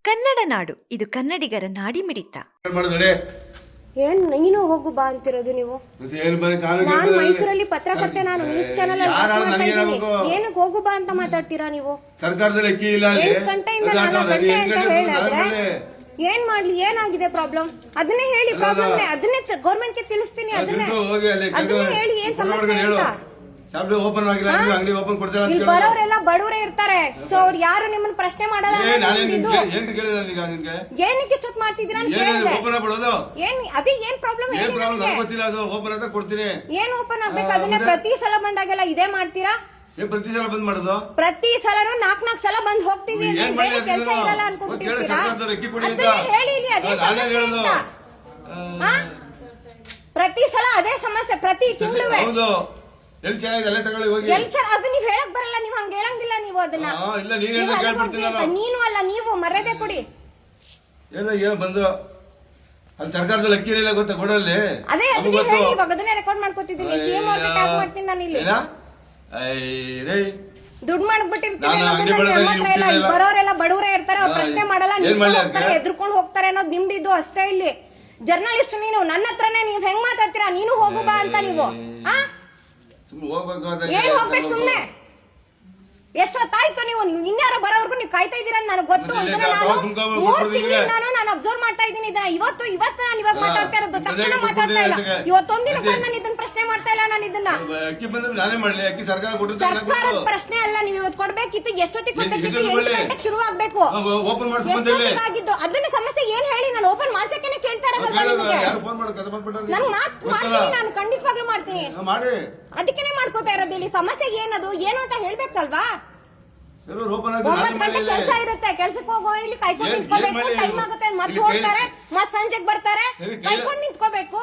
ಕನ್ನಡ ನಾಡು, ಇದು ಕನ್ನಡಿಗರ ನಾಡಿಮಿಡಿತ. ಏನ್ ನೀನು ಹೋಗು ಬಾ ಅಂತಿರೋದು ನೀವು? ನಾನು ಮೈಸೂರಲ್ಲಿ ಪತ್ರಕರ್ತೆ, ನಾನು ನ್ಯೂಸ್ ಚಾನಲ್ ಏನಕ್ಕೆ ಹೋಗು ಬಾ ಅಂತ ಮಾತಾಡ್ತೀರಾ ನೀವು? ಸರ್ಕಾರದಲ್ಲಿ ಅಕ್ಕಿ ಇಲ್ಲ, 8 ಗಂಟೆಯಿಂದ 4 ಗಂಟೆ ಅಂತ ಹೇಳಿದ್ರೆ ಏನ್ ಮಾಡ್ಲಿ? ಏನಾಗಿದೆ ಪ್ರಾಬ್ಲಮ್? ಅದನ್ನೇ ಹೇಳಿ. ಪ್ರಾಬ್ಲಮ್ ಅದನ್ನೇ ಗೌರ್ಮೆಂಟ್ ಗೆ ತಿಳಿಸ್ತೀನಿ. ಅದನ್ನೇ ಹೇಳಿ, ಏನ್ ಸಮಸ್ಯೆ ಅಂತ. ಓಪನ್ ಆಗಿಲ್ಲ, ಅಂಗಡಿ ಓಪನ್ ಕೊಡ್ತೀರಾ? ಇಲ್ಲಿ ಬರೋರೆಲ್ಲ ಬಡವರೇ ಇರ್ತಾರೆ, ಸೊ ಅವ್ರು ಯಾರು ನಿಮ್ಮನ್ನ ಪ್ರಶ್ನೆ ಮಾಡಲ್ಲ. ಏನಕ್ಕೆ ಇಷ್ಟೊತ್ತು ಮಾಡ್ತಿದ್ದೀರಾ ಅಂತ ಕೇಳಿದೆ. ಅದೇ ಏನ್ ಪ್ರಾಬ್ಲಮ್? ಏನ್ ಓಪನ್ ಆಗ್ಬೇಕು? ಅದನ್ನೇ ಪ್ರತಿ ಸಲ ಬಂದಾಗೆಲ್ಲ ಇದೇ ಮಾಡ್ತೀರಾ? ಪ್ರತಿ ಸಲ ಬಂದ್ ಮಾಡೋದು? ಪ್ರತಿ ಸಲನೂ 4 ಸಲ ಬಂದ್ ಹೋಗ್ತೀವಿ. ಕೆಲಸ ಇರಲ್ಲ ಅನ್ಕೊಂಡ್ಬಿಟ್ಟಿರ್ತೀರಾ? ಹೇಳಿ, ಅದೇ ಸಮಸ್ಯೆ ಅಂತ. ಪ್ರತಿ ಸಲ ಅದೇ ಸಮಸ್ಯೆ, ಪ್ರತಿ ತಿಂಗಳು. ಎಲ್ಲಿ ಚೆನ್ನಾಗಿದೆ ಅಲ್ಲೇ ತಗೊಳ್ಳಿ ಹೋಗಿ. ಅದು ನೀವ್ ಹೇಳಕ್ ಬರಲ್ಲ, ನೀವ್ ಹಂಗ ಹೇಳಂಗಿಲ್ಲ. ನೀವು ಅದನ್ನ ನೀನು ಅಲ್ಲ, ನೀವು ಮರ್ಯಾದೆ ಕೊಡಿ. ಏನೋ ಬಂದ್ರು ಅಲ್ಲಿ ಸರ್ಕಾರದಲ್ಲಿ ಅಕ್ಕಿ ಇಲ್ಲ, ಗೊತ್ತಾ? ಕೊಡಲ್ಲಿ ಅದೇ ಹೇಳಿ. ಇವಾಗ ಅದನ್ನೇ ರೆಕಾರ್ಡ್ ಮಾಡ್ಕೊತಿದ್ದೀನಿ. ಸಿಎಂ ಅವ್ರಿಗೆ ಟ್ಯಾಗ್ ಮಾಡ್ತೀನಿ ನಾನು ಇಲ್ಲಿ. ದುಡ್ಡು ಮಾಡ್ಬಿಟ್ಟಿರ್ತೀನಿ. ಬರೋರೆಲ್ಲ ಬಡವರೇ ಇರ್ತಾರೆ, ಅವ್ರು ಪ್ರಶ್ನೆ ಮಾಡಲ್ಲ, ಎದ್ರುಕೊಂಡು ಹೋಗ್ತಾರೆ ಅನ್ನೋದು ನಿಮ್ದಿದ್ದು ಅಷ್ಟೇ. ಇಲ್ಲಿ ಜರ್ನಲಿಸ್ಟ್ ನೀನು, ನನ್ನ ಹತ್ರನೇ ನೀವ್ ಹೆಂಗ್ ಮಾತಾಡ್ತೀರಾ? ನೀನು ಹೋಗು ಬಾ ಅಂತ. ನೀವು ಏನ್ ಹೋಗ್ಬೇಕು ಸುಮ್ನೆ? ಎಷ್ಟೊತ್ತಾಯ್ತು? ನೀವು ಇನ್ಯಾರೋ ಬರೋವರೆಗೂ ನೀವು ಕಾಯ್ತಾ ಇದೀರ ಅಂತ ನನಗೆ ಗೊತ್ತು. ನಾನು 3 ತಿಂಗಳಿಂದ ನಾನು ಅಬ್ಸರ್ವ್ ಮಾಡ್ತಾ ಇದ್ದೀನಿ ಇದನ್ನ. ಇವತ್ತು ನಾನು ಇವಾಗ ಮಾತಾಡ್ತಾ ಇರೋದು, ತಕ್ಷಣ ಮಾತಾಡ್ತಾ ಇಲ್ಲ. ಇವತ್ತೊಂದಿನ ನಾನು ಇದನ್ನ ಪ್ರಶ್ನೆ ಮಾಡ್ತಾ ಇಲ್ಲ. ನಾನು ಇದನ್ನ ಸರ್ಕಾರದ ಪ್ರಶ್ನೆ ಅಲ್ಲ, ನೀವು ಇವತ್ತು ಕೊಡ್ಬೇಕಿತ್ತು. ಎಷ್ಟೊತ್ತಿಗೆ ಕೊಡ್ಬೇಕಿತ್ತು? 8 ಗಂಟೆಗೆ ಶುರು ಆಗ್ಬೇಕು. ಎಷ್ಟೊತ್ತಿಗಾಗಿದ್ದು? ಅದನ್ನ ಸಮಸ್ಯೆ ಏನ್ ಹೇಳಿ? ನಾನು ಓಪನ್ ಮಾಡ್ಸಕ್ಕೇನೆ ಕೇಳ್ತಾ ಇರೋದಲ್ವಾ ನಿಮಗೆ? ನಾನು ಮಾಡ್ತೀನಿ, ನಾನು ಖಂಡಿತವಾಗ್ಲೂ ಮಾಡ್ತೀನಿ. ಅದಕ್ಕೇನೆ ಮಾಡ್ಕೋತಾ ಇರೋದು. ಇಲ್ಲಿ ಸಮಸ್ಯೆ ಏನದು ಏನು ಅಂತ ಹೇಳ್ಬೇಕಲ್ವಾ? 9 ಗಂಟೆ ಕೆಲಸ ಇರುತ್ತೆ, ಕೆಲ್ಸಕ್ಕೆ ಹೋಗೋರು ಇಲ್ಲಿ ಕಾಯ್ಕೊಂಡು ನಿಂತ್ಕೋಬೇಕು. ಟೈಮ್ ಆಗುತ್ತೆ, ಮತ್ತೆ ಹೋಗ್ತಾರೆ, ಮತ್ತೆ ಸಂಜೆಗೆ ಬರ್ತಾರೆ, ಕಾಯ್ಕೊಂಡು ನಿಂತ್ಕೋಬೇಕು.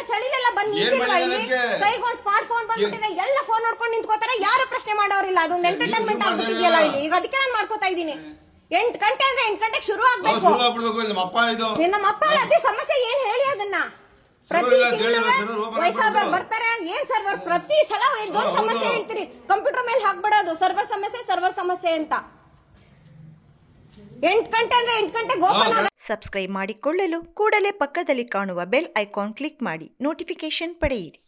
ಚಳಿಲೆಲ್ಲ ಬಂದ್ ನಿಂತಿಲ್ವಾ ಇಲ್ಲಿ? ಕೈಗೊಂದು ಸ್ಮಾರ್ಟ್ ಫೋನ್ ಬಂದ್ಬಿಟ್ಟಿದೆ, ಎಲ್ಲ ಫೋನ್ ನೋಡ್ಕೊಂಡು ನಿಂತ್ಕೋತಾರೆ, ಯಾರು ಪ್ರಶ್ನೆ ಮಾಡೋರಿಲ್ಲ. ಅದೊಂದು ಎಂಟರ್ಟೈನ್ಮೆಂಟ್ ಆಗ್ಬಿಟ್ಟಿದೆಯಲ್ಲ ಇಲ್ಲಿ. ಈಗ ಅದಕ್ಕೆ ನಾನು ಮಾಡ್ಕೋತಾ ಇದ್ದೀನಿ. 8 ಗಂಟೆ ಅಂದ್ರೆ 8 ಗಂಟೆಗೆ ಶುರು ಆಗ್ಬೇಕು. ನಮ್ಮ ಅಪ್ಪ ಅಲ್ಲ, ಅದೇ ಸಮಸ್ಯೆ ಏನ್ ಹೇಳಿ? ಅದನ್ನ ಪ್ರತಿ ವಯಸ್ಸಾದವ್ರು ಬರ್ತಾರೆ. ಏನ್ ಸರ್ವರ್? ಪ್ರತಿ ಸಲ ದೊಡ್ಡ ಸಮಸ್ಯೆ ಹೇಳ್ತೀರಿ. ಕಂಪ್ಯೂಟರ್ ಮೇಲೆ ಹಾಕ್ಬಿಡೋದು ಸರ್ವರ್ ಸಮಸ್ಯೆ ಅಂತ. 8 ಗಂಟೆ ಅಂದ್ರೆ 8 ಗಂಟೆಗೆ ಓಪನ್ ಆಗ. ಸಬ್ಸ್ಕ್ರೈಬ್ ಮಾಡಿಕೊಳ್ಳಲು ಕೂಡಲೇ ಪಕ್ಕದಲ್ಲಿ ಕಾಣುವ ಬೆಲ್ ಐಕಾನ್ ಕ್ಲಿಕ್ ಮಾಡಿ ನೋಟಿಫಿಕೇಶನ್ ಪಡೆಯಿರಿ.